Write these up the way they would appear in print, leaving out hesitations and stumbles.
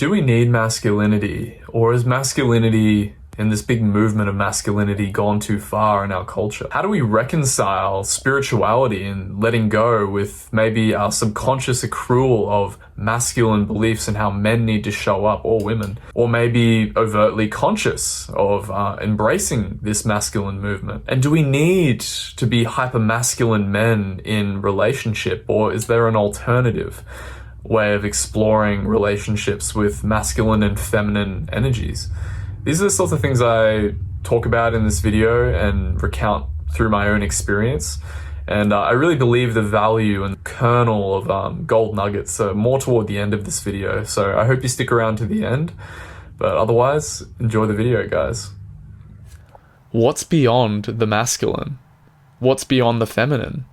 Do we need masculinity, or is masculinity in this big movement of masculinity gone too far in our culture? How do we reconcile spirituality and letting go with maybe our subconscious accrual of masculine beliefs and how men need to show up, or women, or maybe overtly conscious of embracing this masculine movement? And do we need to be hyper-masculine men in relationship, or is there an alternative way of exploring relationships with masculine and feminine energies? These are the sorts of things I talk about in this video and recount through my own experience. And I really believe the value and kernel of gold nuggets are more toward the end of this video. So I hope you stick around to the end. But otherwise, enjoy the video, guys. What's beyond the masculine? What's beyond the feminine?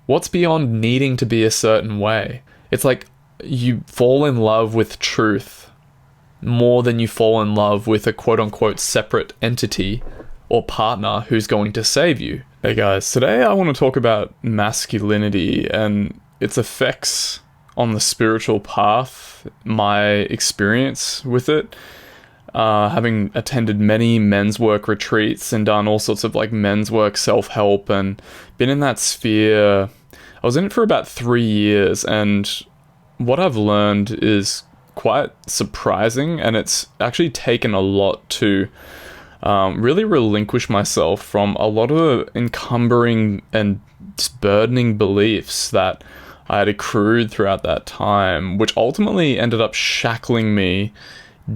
What's beyond needing to be a certain way? It's like you fall in love with truth more than you fall in love with a quote-unquote separate entity or partner who's going to save you. Hey guys, today I want to talk about masculinity and its effects on the spiritual path, my experience with it, having attended many men's work retreats and done all sorts of like men's work self-help and been in that sphere. I was in it for about 3 years, and what I've learned is quite surprising, and it's actually taken a lot to really relinquish myself from a lot of encumbering and burdening beliefs that I had accrued throughout that time, which ultimately ended up shackling me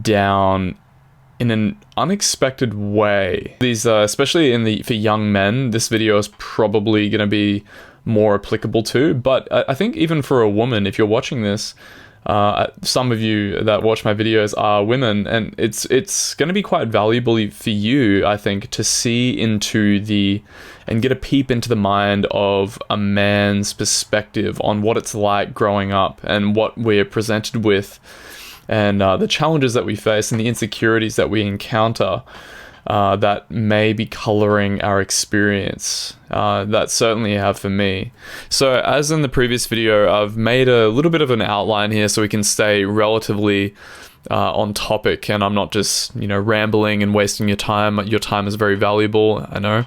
down in an unexpected way. These, especially for young men, this video is probably going to be more applicable to, but I think even for a woman, if you're watching this, some of you that watch my videos are women, and it's going to be quite valuable for you, I think, to see into and get a peep into the mind of a man's perspective on what it's like growing up and what we're presented with, and the challenges that we face and the insecurities that we encounter that may be coloring our experience. That certainly have for me. So as in the previous video, I've made a little bit of an outline here so we can stay relatively on topic, and I'm not just, rambling and wasting your time. Your time is very valuable, I know.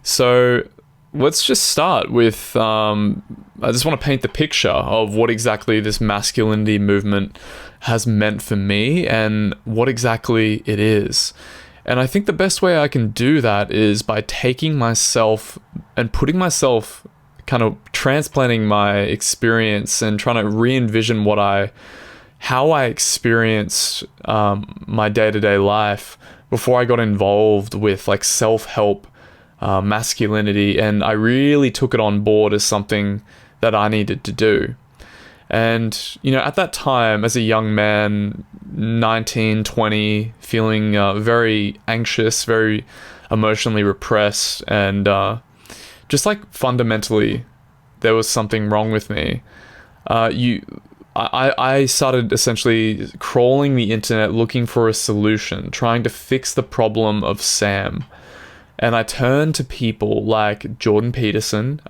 So let's just start with, I just want to paint the picture of what exactly this masculinity movement has meant for me and what exactly it is. And I think the best way I can do that is by taking myself and putting myself, kind of transplanting my experience and trying to re-envision how I experienced my day-to-day life before I got involved with like self-help, masculinity, and I really took it on board as something that I needed to do. And, at that time, as a young man, 19, 20, feeling very anxious, very emotionally repressed, and just like fundamentally, there was something wrong with me. I started essentially crawling the internet looking for a solution, trying to fix the problem of Sam. And I turned to people like Jordan Peterson,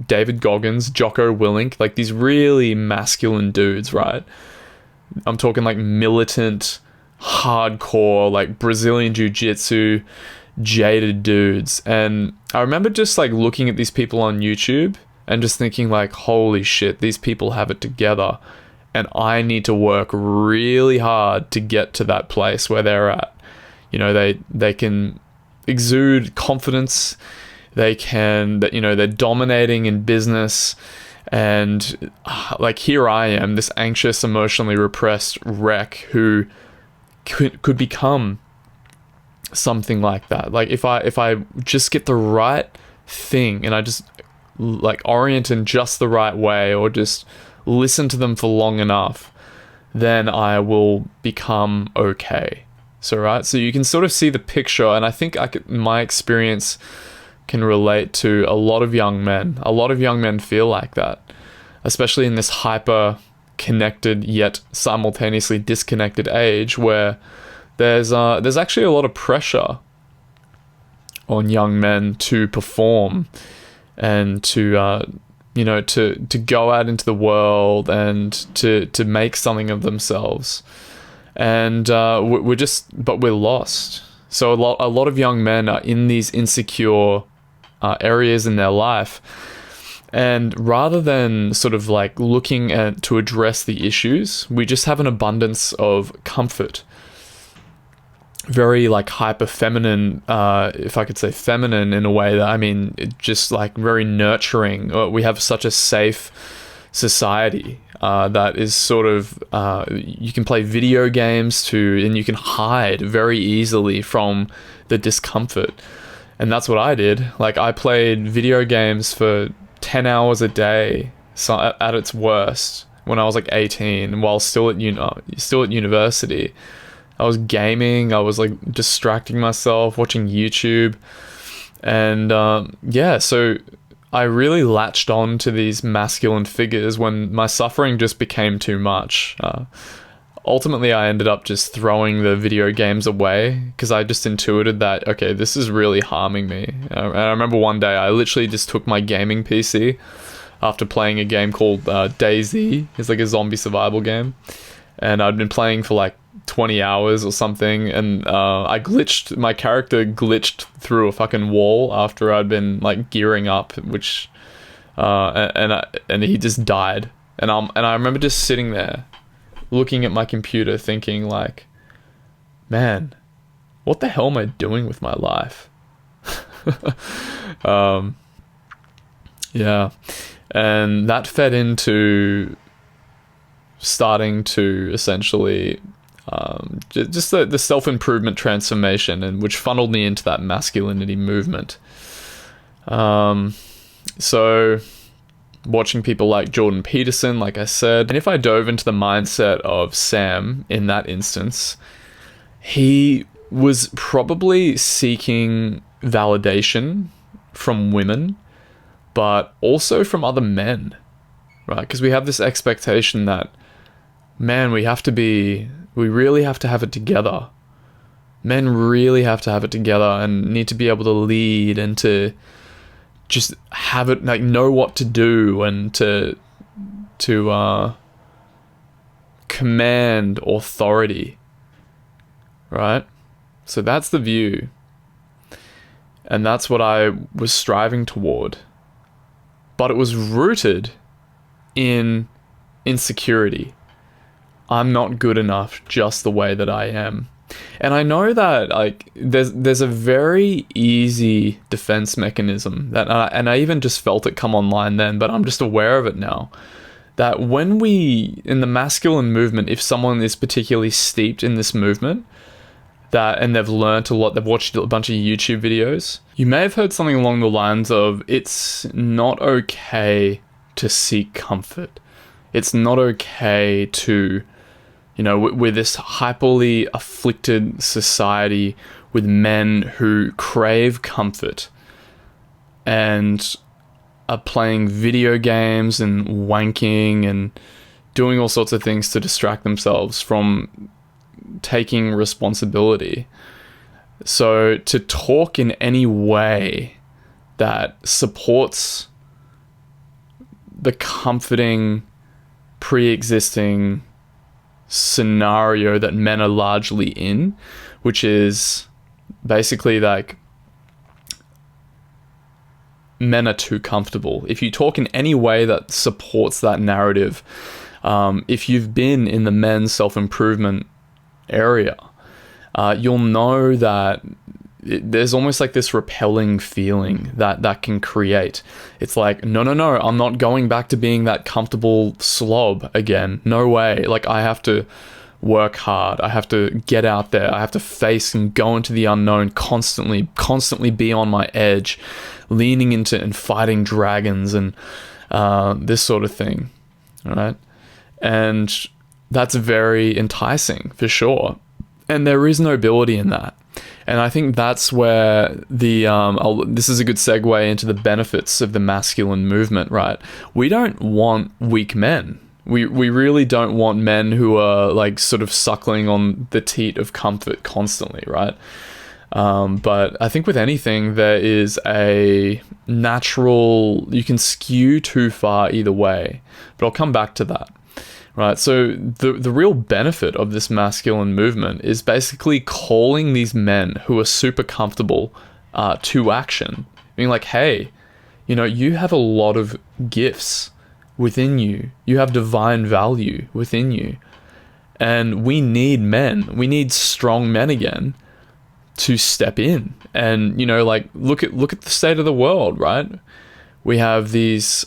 David Goggins, Jocko Willink, like these really masculine dudes, right? I'm talking like militant, hardcore, like Brazilian jiu-jitsu, jaded dudes. And I remember just like looking at these people on YouTube and just thinking like, holy shit, these people have it together. And I need to work really hard to get to that place where they're at. They can exude confidence, they're dominating in business, and like here I am, this anxious, emotionally repressed wreck who could become something like that. Like if I just get the right thing and I just like orient in just the right way, or just listen to them for long enough, then I will become okay. So you can sort of see the picture, and I think my experience can relate to a lot of young men. A lot of young men feel like that, especially in this hyper-connected yet simultaneously disconnected age where there's actually a lot of pressure on young men to perform and to to go out into the world and to make something of themselves. And we're lost. So a lot of young men are in these insecure areas in their life. And rather than sort of like looking to address the issues, we just have an abundance of comfort. Very like hyper feminine, if I could say feminine in a way that, just like very nurturing. We have such a safe society that is sort of, you can play video games and you can hide very easily from the discomfort. And that's what I did. Like, I played video games for 10 hours a day, so at its worst, when I was like 18, while still at university. I was gaming, I was like distracting myself, watching YouTube. And so I really latched on to these masculine figures when my suffering just became too much. Ultimately, I ended up just throwing the video games away because I just intuited that, okay, this is really harming me. And I remember one day I literally just took my gaming PC after playing a game called DayZ. It's like a zombie survival game. And I'd been playing for like 20 hours or something, and my character glitched through a fucking wall after I'd been like gearing up, which and he just died. And I remember just sitting there looking at my computer thinking like, man, what the hell am I doing with my life? And that fed into starting to essentially just the self-improvement transformation, and which funneled me into that masculinity movement. So watching people like Jordan Peterson, like I said, and if I dove into the mindset of Sam in that instance, he was probably seeking validation from women, but also from other men, right? Because we have this expectation that, man, we really have to have it together. Men really have to have it together and need to be able to lead and to just have it, like, know what to do and to command authority, right? So that's the view. And that's what I was striving toward. But it was rooted in insecurity. I'm not good enough just the way that I am. And I know that, like, there's a very easy defense mechanism that, and I even just felt it come online then, but I'm just aware of it now, that when in the masculine movement, if someone is particularly steeped in this movement, and they've learned a lot, they've watched a bunch of YouTube videos, you may have heard something along the lines of, it's not okay to seek comfort. It's not okay to, we're this hyperly afflicted society with men who crave comfort and are playing video games and wanking and doing all sorts of things to distract themselves from taking responsibility. So to talk in any way that supports the comforting, pre-existing scenario that men are largely in, which is basically like men are too comfortable. If you talk in any way that supports that narrative, if you've been in the men's self-improvement area, you'll know that there's almost like this repelling feeling that can create. It's like, no, I'm not going back to being that comfortable slob again. No way. Like, I have to work hard. I have to get out there. I have to face and go into the unknown constantly be on my edge, leaning into and fighting dragons and this sort of thing. All right. And that's very enticing for sure. And there is nobility in that. And I think that's where this is a good segue into the benefits of the masculine movement, right? We don't want weak men. We really don't want men who are like sort of suckling on the teat of comfort constantly, right? But I think with anything, there is a natural, you can skew too far either way, but I'll come back to that. Right, so the real benefit of this masculine movement is basically calling these men who are super comfortable to action. Being like, hey, you have a lot of gifts within you. You have divine value within you. And we need men. We need strong men again to step in. And, look at the state of the world, right? We have these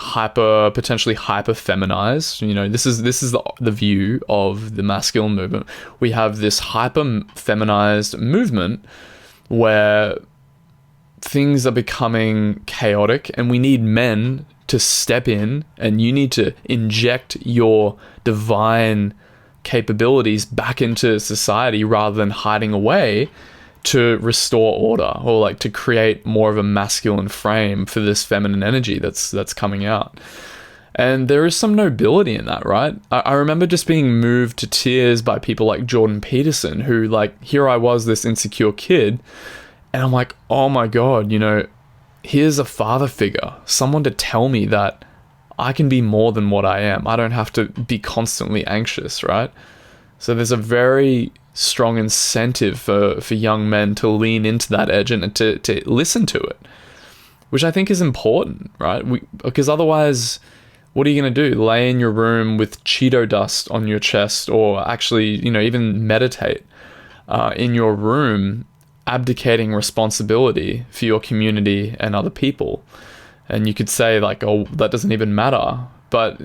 potentially hyper feminized, this is the view of the masculine movement. We have this hyper feminized movement where things are becoming chaotic, and we need men to step in, and you need to inject your divine capabilities back into society rather than hiding away, to restore order, or like to create more of a masculine frame for this feminine energy that's coming out. And there is some nobility in that, right? I remember just being moved to tears by people like Jordan Peterson, who, like, here I was, this insecure kid, and I'm like, oh my God, here's a father figure, someone to tell me that I can be more than what I am. I don't have to be constantly anxious, right? So there's a very strong incentive for young men to lean into that edge and to listen to it, which I think is important, right? Because otherwise, what are you going to do? Lay in your room with Cheeto dust on your chest, or actually, even meditate in your room, abdicating responsibility for your community and other people. And you could say, like, oh, that doesn't even matter. But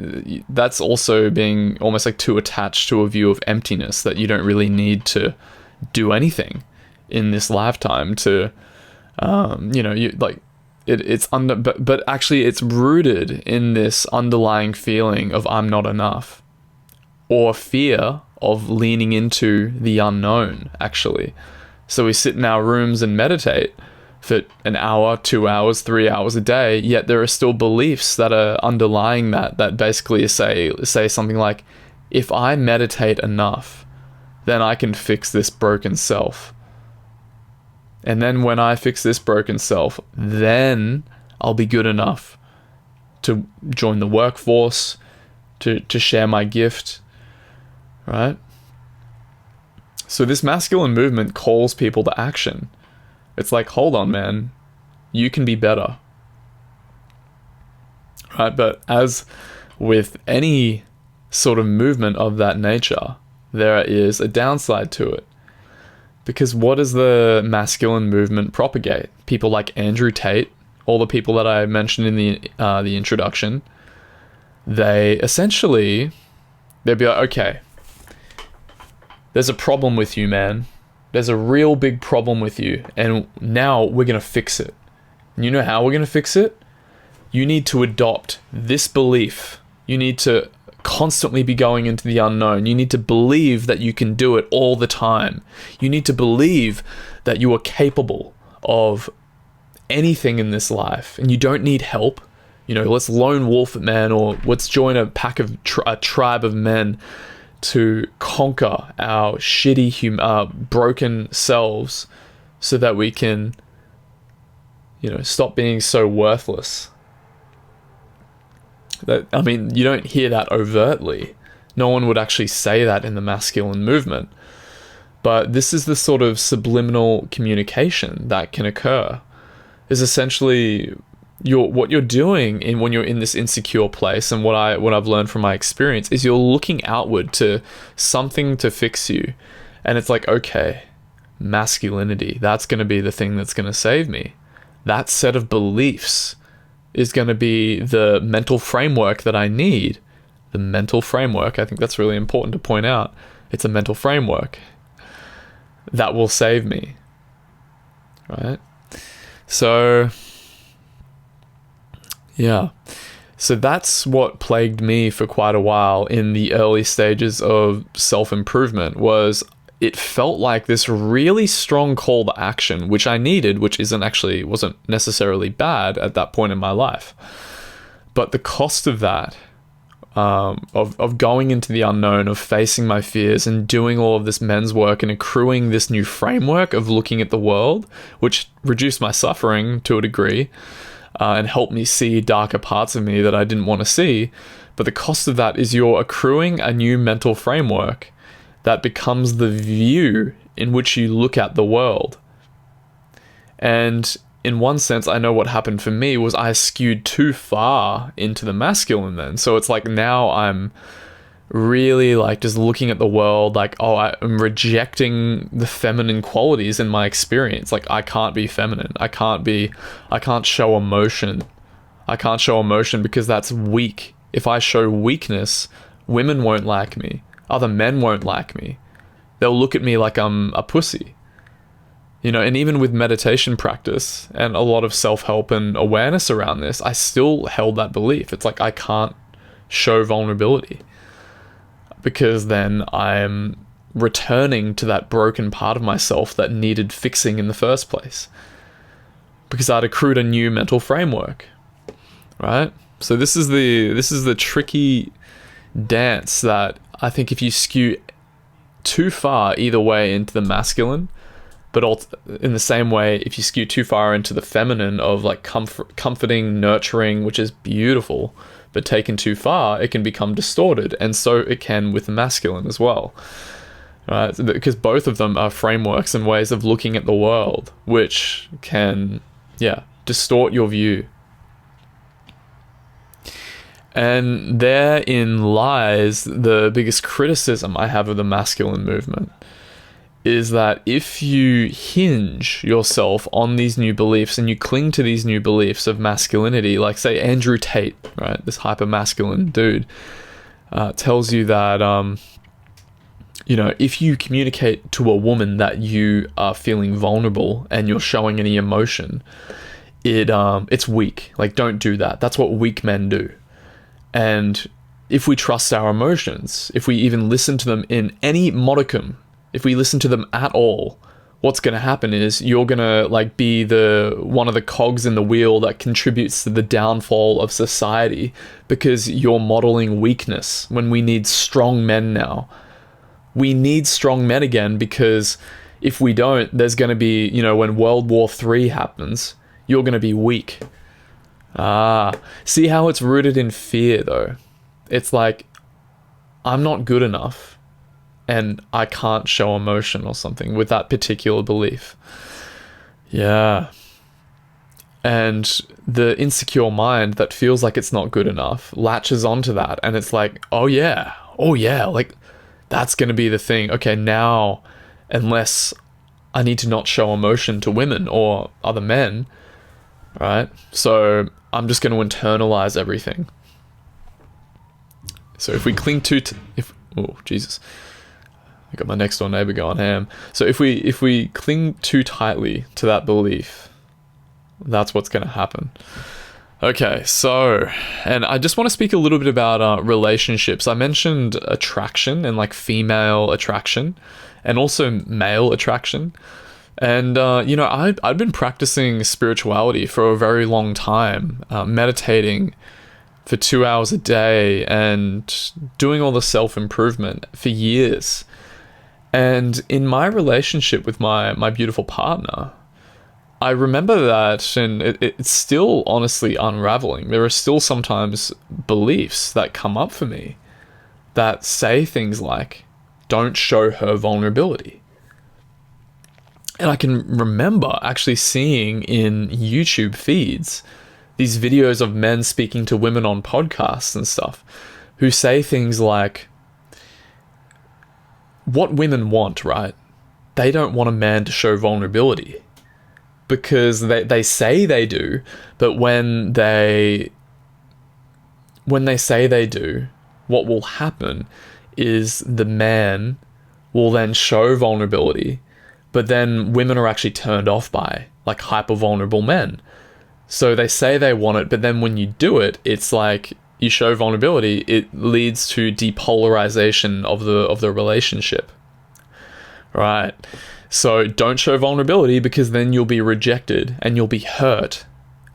that's also being almost like too attached to a view of emptiness, that you don't really need to do anything in this lifetime to, but actually it's rooted in this underlying feeling of I'm not enough, or fear of leaning into the unknown, actually. So we sit in our rooms and meditate for an hour, 2 hours, 3 hours a day, yet there are still beliefs that are underlying that basically say something like, if I meditate enough, then I can fix this broken self. And then when I fix this broken self, then I'll be good enough to join the workforce, to share my gift, right? So this masculine movement calls people to action. It's like, hold on, man, you can be better. Right? But as with any sort of movement of that nature, there is a downside to it. Because what does the masculine movement propagate? People like Andrew Tate, all the people that I mentioned in the introduction, they'd be like, okay, there's a problem with you, man. There's a real big problem with you, and now we're going to fix it. And you know how we're going to fix it? You need to adopt this belief. You need to constantly be going into the unknown. You need to believe that you can do it all the time. You need to believe that you are capable of anything in this life, and you don't need help. Let's lone wolf it, man, or let's join a pack of a tribe of men to conquer our shitty, broken selves, so that we can, stop being so worthless. You don't hear that overtly. No one would actually say that in the masculine movement. But this is the sort of subliminal communication that can occur. Is essentially what you're doing when you're in this insecure place, and what I've learned from my experience is you're looking outward to something to fix you, and it's like, okay, masculinity, that's going to be the thing that's going to save me. That set of beliefs is going to be the mental framework that I need. The mental framework, I think that's really important to point out. It's a mental framework that will save me, right? So yeah. So that's what plagued me for quite a while in the early stages of self-improvement. Was it felt like this really strong call to action, which I needed, which wasn't necessarily bad at that point in my life. But the cost of that of going into the unknown, of facing my fears and doing all of this men's work and accruing this new framework of looking at the world, which reduced my suffering to a degree, and helped me see darker parts of me that I didn't want to see. But the cost of that is you're accruing a new mental framework that becomes the view in which you look at the world. And in one sense, I know what happened for me was I skewed too far into the masculine then. So it's like now I'm really like just looking at the world like, oh, I'm rejecting the feminine qualities in my experience. Like I can't be feminine. I can't show emotion. I can't show emotion because that's weak. If I show weakness, women won't like me. Other men won't like me. They'll look at me like I'm a pussy. You know, and even with meditation practice and a lot of self-help and awareness around this, I still held that belief. It's like I can't show vulnerability because then I'm returning to that broken part of myself that needed fixing in the first place because I'd accrued a new mental framework, right? So this is the tricky dance that I think if you skew too far either way into the masculine, but in the same way, if you skew too far into the feminine of like comforting, nurturing, which is beautiful, but taken too far, it can become distorted. And so it can with the masculine as well, right? Because both of them are frameworks and ways of looking at the world, which can, distort your view. And therein lies the biggest criticism I have of the masculine movement, is that if you hinge yourself on these new beliefs and you cling to these new beliefs of masculinity, like say Andrew Tate, right, this hyper-masculine dude, tells you that, if you communicate to a woman that you are feeling vulnerable and you're showing any emotion, it's weak. Like, don't do that. That's what weak men do. And if we trust our emotions, if we even listen to them in any modicum, if we listen to them at all, what's going to happen is you're going to like be one of the cogs in the wheel that contributes to the downfall of society because you're modeling weakness when we need strong men now. We need strong men again because if we don't, there's going to be, when World War III happens, you're going to be weak. See how it's rooted in fear though? It's like, I'm not good enough and I can't show emotion or something with that particular belief. Yeah. And the insecure mind that feels like it's not good enough latches onto that and it's like, oh yeah, like that's going to be the thing. Okay, now, unless I need to not show emotion to women or other men, right? So I'm just going to internalize everything. So if we cling oh Jesus, I got my next door neighbor going ham. So if we cling too tightly to that belief, that's what's going to happen. Okay, so, and I just want to speak a little bit about relationships. I mentioned attraction and like female attraction and also male attraction. And, I'd been practicing spirituality for a very long time, meditating for 2 hours a day and doing all the self-improvement for years. And in my relationship with my beautiful partner, I remember that, and it's still honestly unraveling. There are still sometimes beliefs that come up for me that say things like, don't show her vulnerability. And I can remember actually seeing in YouTube feeds these videos of men speaking to women on podcasts and stuff who say things like, what women want, right? They don't want a man to show vulnerability because they say they do, but when they say they do, what will happen is the man will then show vulnerability, but then women are actually turned off by like hyper vulnerable men. So they say they want it, but then when you do it, it's like you show vulnerability, it leads to depolarization of the relationship. Right? So don't show vulnerability because then you'll be rejected and you'll be hurt.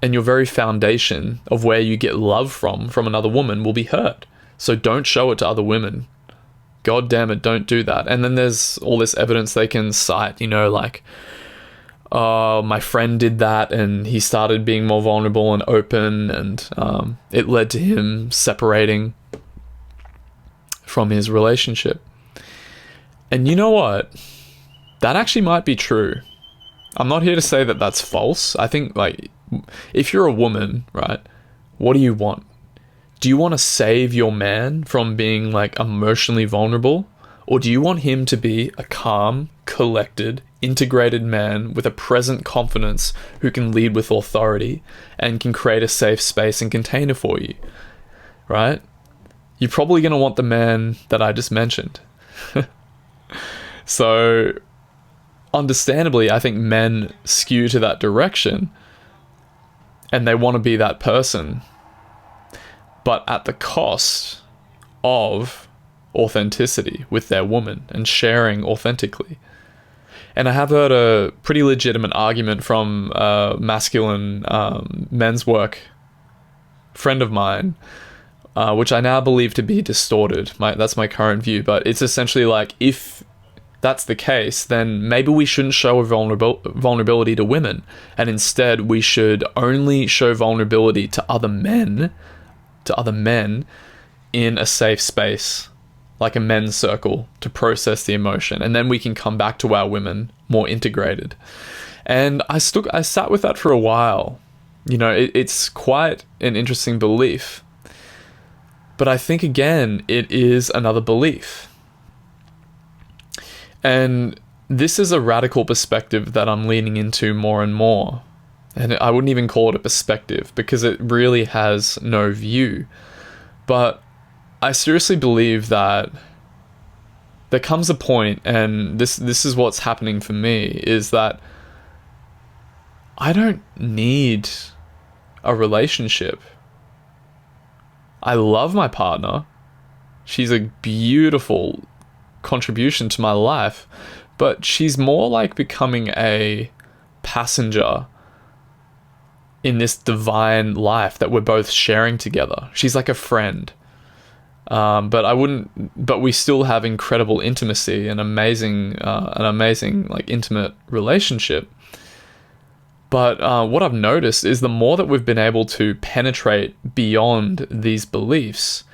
And your very foundation of where you get love from another woman will be hurt. So don't show it to other women. God damn it, don't do that. And then there's all this evidence they can cite, like, my friend did that and he started being more vulnerable and open, and it led to him separating from his relationship. And you know what? That actually might be true. I'm not here to say that that's false. I think, like, if you're a woman, right, what do you want? Do you want to save your man from being, like, emotionally vulnerable? Or do you want him to be a calm, collected, integrated man with a present confidence who can lead with authority and can create a safe space and container for you, right? You're probably going to want the man that I just mentioned. So, understandably, I think men skew to that direction and they want to be that person, but at the cost of authenticity with their woman and sharing authentically. And I have heard a pretty legitimate argument from a masculine men's work friend of mine, which I now believe to be distorted. That's my current view, but it's essentially like, if that's the case, then maybe we shouldn't show vulnerability to women, and instead we should only show vulnerability to other men in a safe space, like a men's circle, to process the emotion, and then we can come back to our women more integrated. And I sat with that for a while. It's quite an interesting belief, but I think, again, it is another belief. And this is a radical perspective that I'm leaning into more and more. And I wouldn't even call it a perspective, because it really has no view. But I seriously believe that there comes a point, and this is what's happening for me, is that I don't need a relationship. I love my partner. She's a beautiful contribution to my life, but she's more like becoming a passenger in this divine life that we're both sharing together. She's like a friend. But we still have incredible intimacy and amazing like intimate relationship. But what I've noticed is the more that we've been able to penetrate beyond these beliefs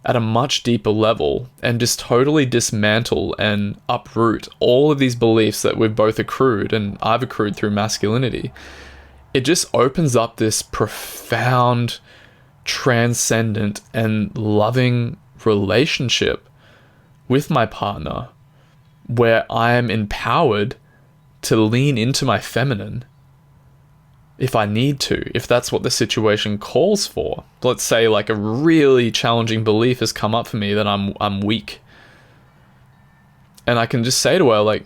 at a much deeper level and just totally dismantle and uproot all of these beliefs that we've both accrued, and I've accrued through masculinity, it just opens up this profound, transcendent, and loving relationship with my partner, where I am empowered to lean into my feminine if I need to, if that's what the situation calls for. Let's say, like, a really challenging belief has come up for me that I'm weak, and I can just say to her, like,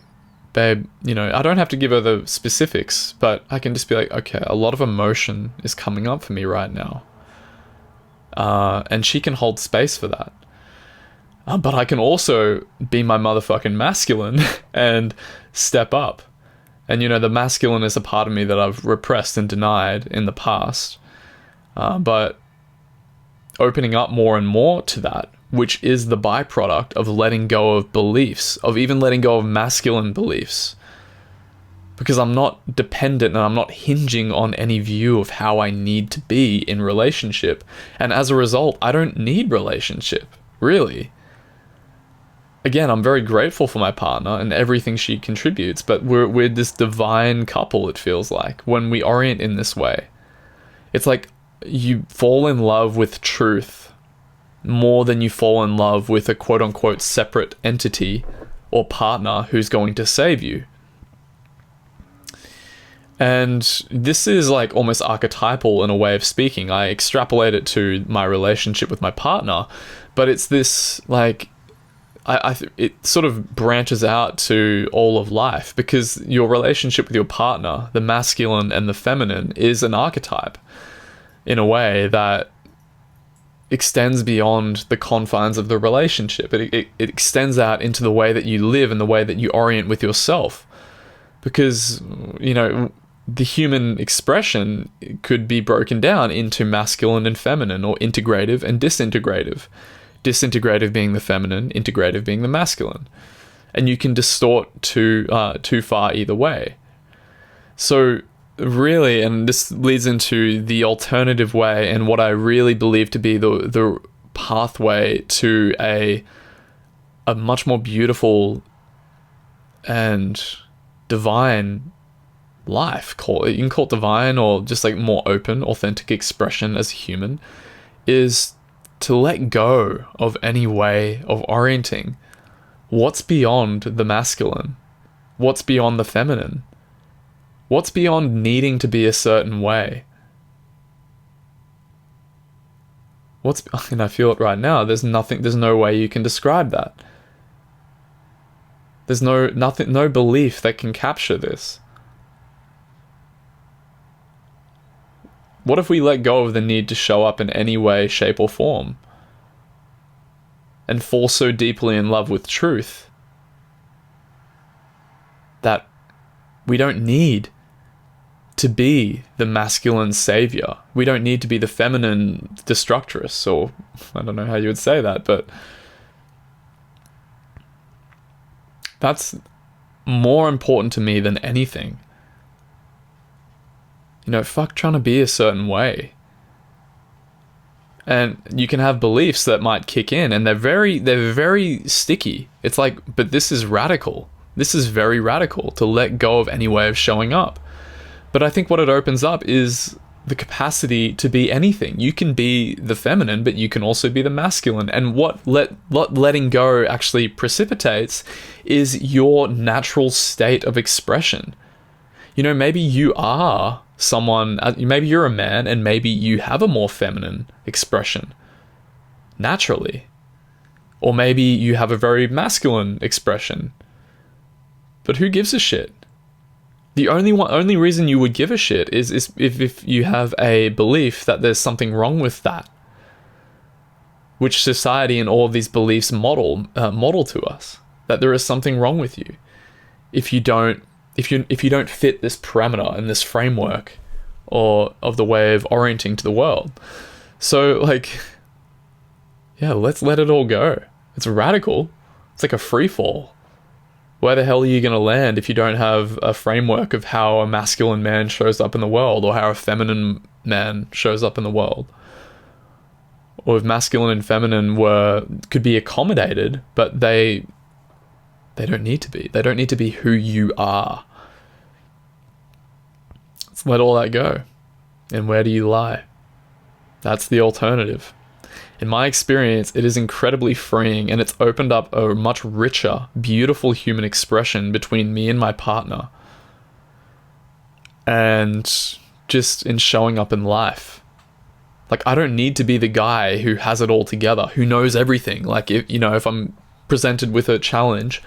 babe, I don't have to give her the specifics, but I can just be like, okay, a lot of emotion is coming up for me right now, and she can hold space for that. But I can also be my motherfucking masculine and step up. And, the masculine is a part of me that I've repressed and denied in the past. But opening up more and more to that, which is the byproduct of letting go of beliefs, of even letting go of masculine beliefs. Because I'm not dependent and I'm not hinging on any view of how I need to be in relationship. And as a result, I don't need relationship, really. Again, I'm very grateful for my partner and everything she contributes, but we're this divine couple, it feels like, when we orient in this way. It's like you fall in love with truth more than you fall in love with a quote-unquote separate entity or partner who's going to save you. And this is like almost archetypal in a way of speaking. I extrapolate it to my relationship with my partner, but it's this, like, it sort of branches out to all of life, because your relationship with your partner, the masculine and the feminine, is an archetype in a way that extends beyond the confines of the relationship. It extends out into the way that you live and the way that you orient with yourself, because the human expression could be broken down into masculine and feminine, or integrative and disintegrative, disintegrative being the feminine, integrative being the masculine. And you can distort too far either way. So really, and this leads into the alternative way and what I really believe to be the pathway to a much more beautiful and divine life. You can call it divine, or just like more open, authentic expression as a human, is to let go of any way of orienting what's beyond the masculine, what's beyond the feminine, what's beyond needing to be a certain way. And I feel it right now, there's no way you can describe that. There's no belief that can capture this. What if we let go of the need to show up in any way, shape, or form, and fall so deeply in love with truth that we don't need to be the masculine savior. We don't need to be the feminine destructress, or I don't know how you would say that, but that's more important to me than anything. You know, fuck trying to be a certain way. And you can have beliefs that might kick in, and they're very sticky. It's like, but this is radical. This is very radical, to let go of any way of showing up. But I think what it opens up is the capacity to be anything. You can be the feminine, but you can also be the masculine. And what letting go actually precipitates is your natural state of expression. You know, maybe you are someone, maybe you're a man, and maybe you have a more feminine expression naturally. Or maybe you have a very masculine expression. But who gives a shit? The only reason you would give a shit is if you have a belief that there's something wrong with that, which society and all of these beliefs model to us, that there is something wrong with you if you don't fit this parameter and this framework or of the way of orienting to the world. So like, yeah, let's let it all go. It's radical. It's like a free fall. Where the hell are you going to land if you don't have a framework of how a masculine man shows up in the world, or how a feminine man shows up in the world? Or if masculine and feminine could be accommodated, but they don't need to be. They don't need to be who you are. Let's let all that go. And where do you lie? That's the alternative. In my experience, it is incredibly freeing, and it's opened up a much richer, beautiful human expression between me and my partner. And just in showing up in life. Like, I don't need to be the guy who has it all together, who knows everything. Like, if I'm presented with a challenge,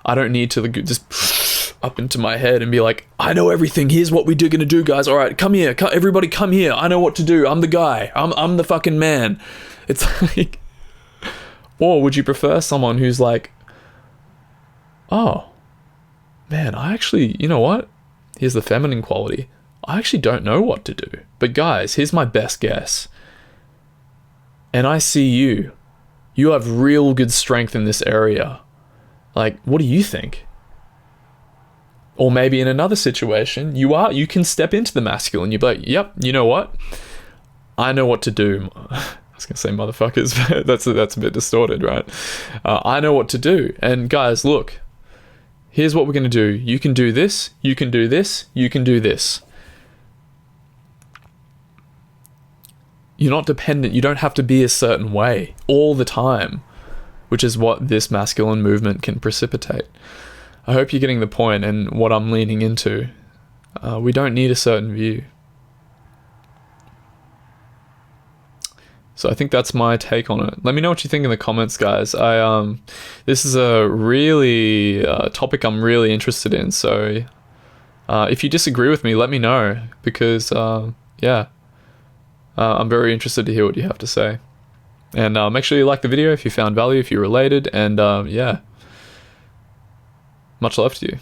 I don't need to just up into my head and be like, I know everything, here's what we're gonna do, guys. All right, come here, everybody come here. I know what to do. I'm the guy. I'm the fucking man. It's like, or would you prefer someone who's like, oh, man, I actually, you know what? Here's the feminine quality. I actually don't know what to do. But guys, here's my best guess. And I see you. You have real good strength in this area. Like, what do you think? Or maybe in another situation, you can step into the masculine. You'd be like, yep, you know what? I know what to do. I was going to say motherfuckers, but that's a bit distorted, right? I know what to do. And guys, look, here's what we're going to do. You can do this, you can do this, you can do this. You're not dependent. You don't have to be a certain way all the time, which is what this masculine movement can precipitate. I hope you're getting the point and what I'm leaning into. We don't need a certain view. So I think that's my take on it. Let me know what you think in the comments, guys. This is a really topic I'm really interested in. So if you disagree with me, let me know, because I'm very interested to hear what you have to say. And make sure you like the video if you found value, if you related, and much love to you.